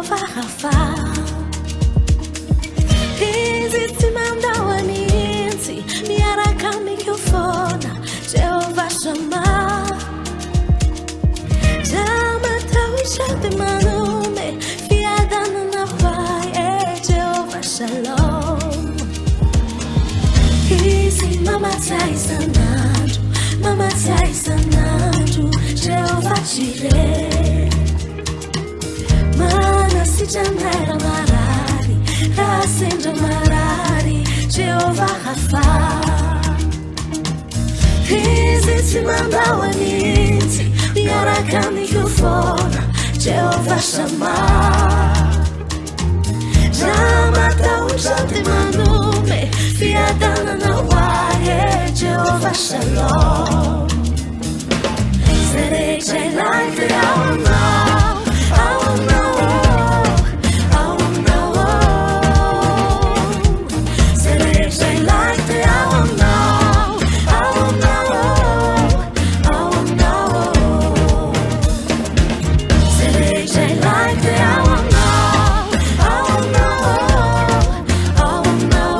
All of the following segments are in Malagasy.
Jehovah Rafa. Hizi timanda waninzi miaraka mikiufona Jehovah Shammah. Jama tawisha manume fiadana na wae Jehovah Shalom. Hizi mama taisa nandu Jehovah Jireh. Mana sijamera marari Hasimbola marari Jehovah Rafa. Hizi timanda waninzi miaraka mikiufona Jehovah Shammah. Jama tawisha manume fiadana na wae Jehovah Shalom. Said they like it, I will know, I will know, I will know. Said they like it, I will know, I will know, I will know. Said they like it, I will know, I will know, I will know.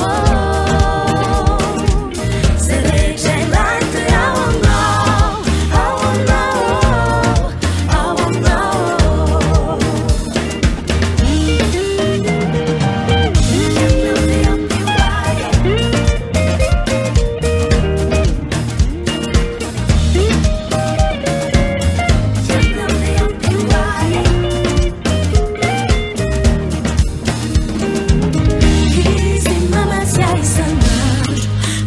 Said they like it, I will know, I will know, I will know.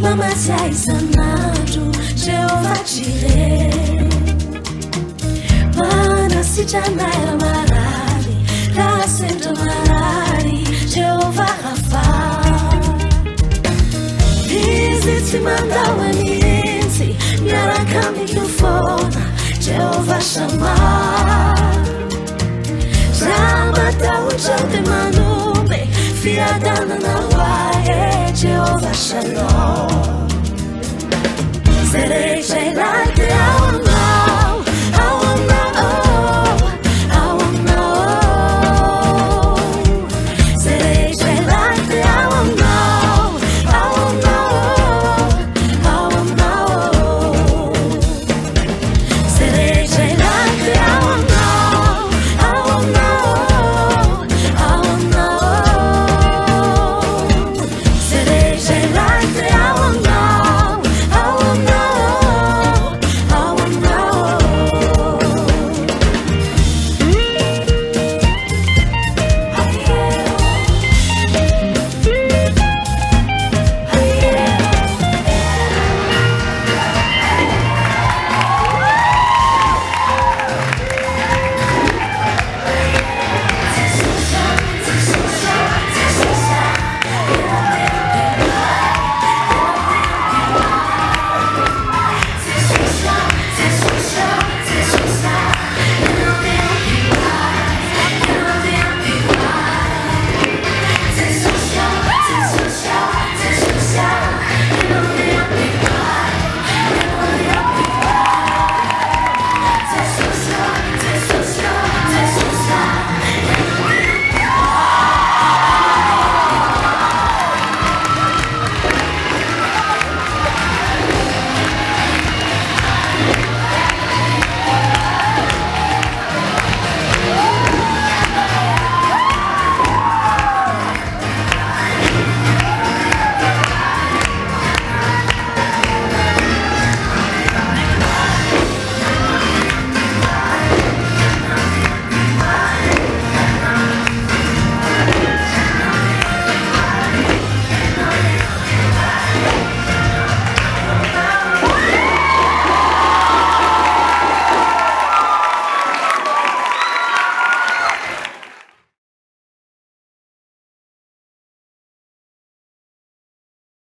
Mama taisa nandu Jehovah Jireh. Mana sijamera marari Hasimbola marari Jehovah Rafa. Hizi timanda waninzi miaraka mikiufona Jehovah Shammah. Jama tawisha manume fiadana na wae Jehovah Shalom. Said they like it.